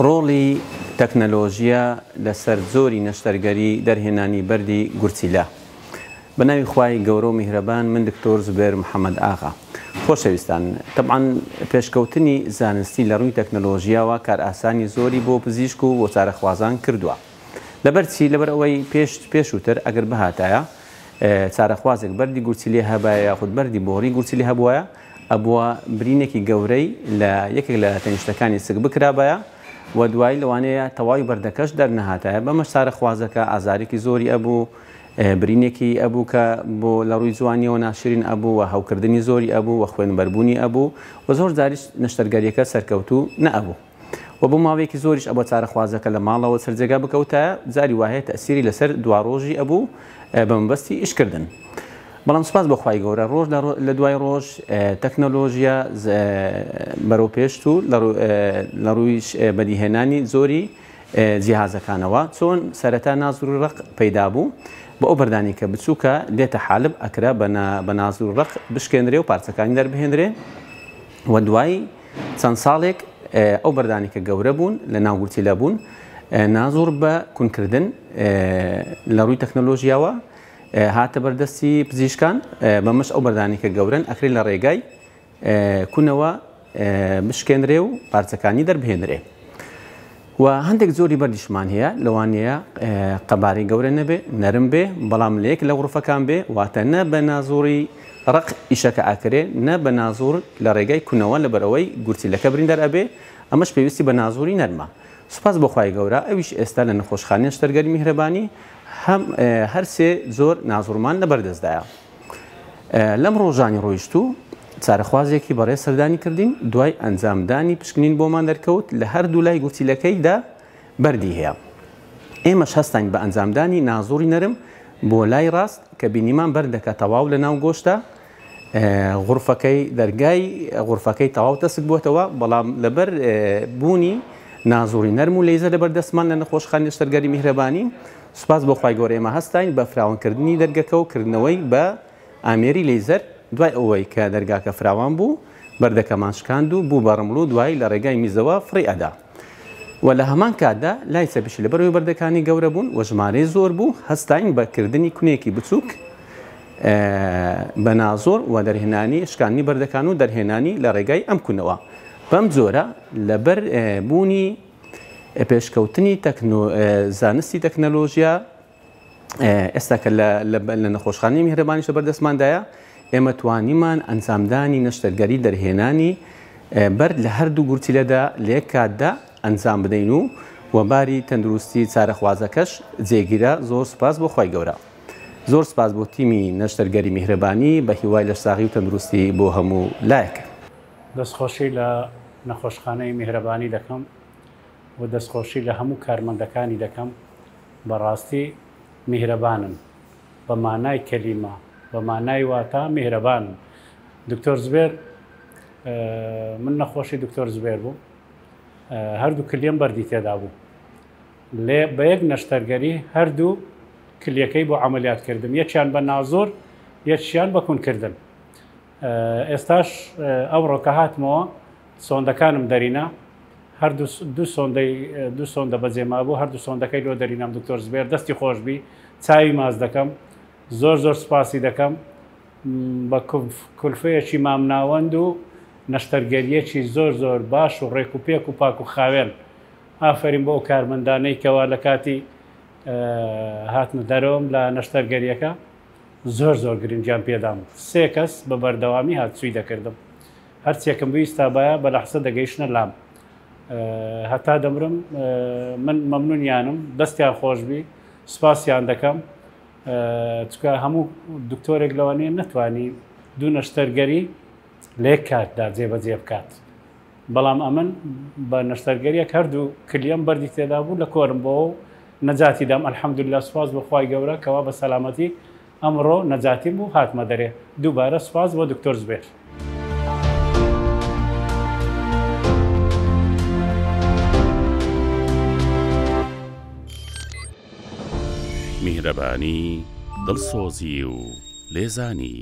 ڕۆڵی تەکنەلۆژیە لەسەر زۆری نەشتەرگەری دەرهێنانی بەردی گورچیلە. بە ناوی خوای گەورە و میهرەبان، من دکتۆر زبێر محەممەد ئاغا. خۆشەویستان، طبعاً پێشکەوتنی زانستی لە ڕووی تەکنەلۆژیاوە کار ئاسانی زۆری بۆ پزیشک و بۆ چارەخوازان کردووە. لەبەرچی لەبەر ئەوەی پێشووتر ئەگەر بەهاتایە چارەخوازێک بەردی گورچیلێ هەبایە یاخود بەردی بۆڕی گورچیلێ هەبووە، ئەبووە برینێکی گەورەی لە یەکێک لە تەنیشتەکانی سک بکرابایە و دوای لەوانەیە تەواوی بەردەکەش دەرنەهاتایە. بەمەش چارەخوازەکە ئازارێکی زۆری ئەبوو، برینێکی ئەبوو کە بۆ لە ڕووی جوانیەوە ناشرین ئەبوو و هەوکردنی زۆری ئەبوو و خوێنبەربوونی ئەبوو و زۆر جاریش نەشتەرگەریەکە سەرکەوتوو نەئەبوو و بۆ ماوەیەکی زۆریش ئەبوو چارەخوازەکە لە ماڵەوە سەرجێگا بکەوتایە، جاری وایە تەسیری لەسەر دواڕۆژی ئەبوو بە مەبەستی ئیشکردن. بەڵام سوپاس بەخوای گەورە، ڕۆژ لە دوای ڕۆژ تەکنەلۆژیا بەرەو پێشتوو لە ڕووی بەدیهێنانی زۆری جیهازەکانەوە چۆن سەرەتا نازور و ڕق پەیدا بوو بە ئەو بەردانی کە بچووکە لێتە حالب ئەکرا بە نازور و ڕق بشکێنرێ و پارچەکانی دەربهێنرێ و دوای چەند ساڵێک ئەو بەردانی کە گەورە بوون لە ناو گورچیلە بوون نازور بە کوونکردن لە ڕووی تەکنەلۆژیاوە هاتە بەردەستی پزیشکان. بەمەش ئەو بەردانی کە گەورن ئەکرێت لە ڕێگای کوونەوە بشکێنرێ و پارچەکانی دەربهێنرێ و هەندێک زۆری بەردیشمان هەیە، لەوانەیە قەبارەی گەورە نەبێ، نەرم بێ، بەڵام لە یەک لە غورفەکان بێ، واتە نە بە نازوری ڕق ئیشەکە ئاکرێ، نە بە نازور لە ڕێگای کوونەوە لەبەرەوەی گورچیلەکە بریندەر ئەبێ، ئەمەش پێویستی بە نازوری نەرمە. سوپاس بەخوای گەورە، ئەویش ئێستا لە نەخۆشخانەی نەشتەرگەری میهرەبانی هەر سێ زۆر نازوورمان لەبەردەستدایە. لەم ڕۆژانی ڕۆیشتوو چارەخوازێکی بەڕێز سەردانی کردین، دوای ئەنجامدانی پشکنین بۆمان دەرکەوت لە هەردوو لای گورچیلەکەیدا بەردی هەیە. ئێمەش هەستین بە ئەنجامدانی نازوری نەرم بۆ لای ڕاست کە بینیمان بەردەکە تەواو لە ناو گۆشتە، غورفەکەی دەرگای غورفەکەی تەواو تەسک بووەتەوە، بەڵام لەبەر بوونی نازوری نەرم و لەیزە لەبەردەستمان لە نەخۆشخانەی نەشتەرگەری میهرەبانی. سوپاس بۆخوای گەورە، ئێمە هەستین بە فراوانکردنی دەرگەکە و کردنەوەی بە ئامێری لەیزەر. دوای ئەوەی کە دەرگاکە فراوان بوو، بەردەکەمان شکاند و بوو بەڕمڵ و دوای لە ڕێگای میزەوە فڕی ئەدا و لە هەمان کاتدا لای سەرپشی لەبەرەوەی بەردەکانی گەورە بوون و ژمارەی زۆر بوو، هەستین بەکردنی کونێکی بچووک بە نازۆر و دەرهێنانی شکانی بەردەکان و دەرهێنانی لە ڕێگای ئەم کوونەوە. بەم جۆرە لەبەر بوونی پێشکەوتنی زانستی تەکنەلۆژیا ئێستا کە لە نەخۆشخانەی میهرەبانیش بەردەستماندایە، ئێمە توانیمان ئەنجامدانی نەشتەرگەری دەرهێنانی بەرد لە هەردوو گورچیلەدا لە یەک کاتدا ئەنجام بدەین و وەباری تەندروستی چارەخوازەکەش جێگیرە. زۆر سوپاس بۆ خوای گەورە، زۆر سوپاس بۆ تیمی نەشتەرگەری میهرەبانی، بە هیوای لەشساغی و تەندروستی بۆ هەموو لایەکە. دەستخۆشی لە نەخۆشخانەی میهرەبانی دەکەم و دەستخۆشی لە هەموو کارمەندەکانی دەکەم. بەڕاستی میهرەبانن، بە مانای کەلیمە، بە مانای واتە میهرەبان. دکتۆر زبێر، من نەخۆشی دکتۆر زبێر بوو، هەردوو کلیم بەردی تێدا بوو، لێ بە یەک نەشتەرگەری هەردوو کلیەکەی بۆ عملیات کردم، یەکیان بە نازۆر، یەکیان بە کوونکردن. ئێستاش ئەوڕۆ کە هاتمەوە سۆندەکانم دەرینە، دوو سۆندە بەجێما بوو، هەردوو سۆندەکەی لۆ دەرینام. دکتۆر زبێر دەستی خۆشبی، چاوی ماز دەکەم، زۆر زۆر سپاسی دەکەم بە کولفەیەکی مامناوەند و نەشتەرگەریەکی زۆر زۆر باش و ڕێک و پێک و پاک و خاوێن. ئافرین بۆ ئەو کارمەندانەی کەوا لە کاتی هاتنە دەرەوەم لە نەشتەرگەریەکە زۆر زۆر گرنگیان پێدام. سێ کەس بە بەردەوامی هاتچووی دەکردم، هەرچێکم بوویستا بایە بە لەحسە دەگەیشتنە لام هەتا دەمرم. من مەمنونیانم، دەستیان خۆشبی، سوپاسیان دەکەم، چکە هەموو دکتۆرێک لەوانەیە نەتوانی دوو نەشتەرگەری لە یەک کاتدا جێبەجێ بکات، بەڵام ئەمن بە نەشتەرگەریەک هەردوو کلیم بەردی تێدا بوو لە کۆرم بۆ و نەجاتی دام. ئەلحەمدوللا، سوپاس بەخوای گەورە کەوا بە سەلامەتی ئەمڕۆ نەجاتیم بوو، هاتمە دەرێ. دووبارە سوپاس بۆ دکتۆر زبێر. میهرەبانی، دڵسۆزی و لێزانی.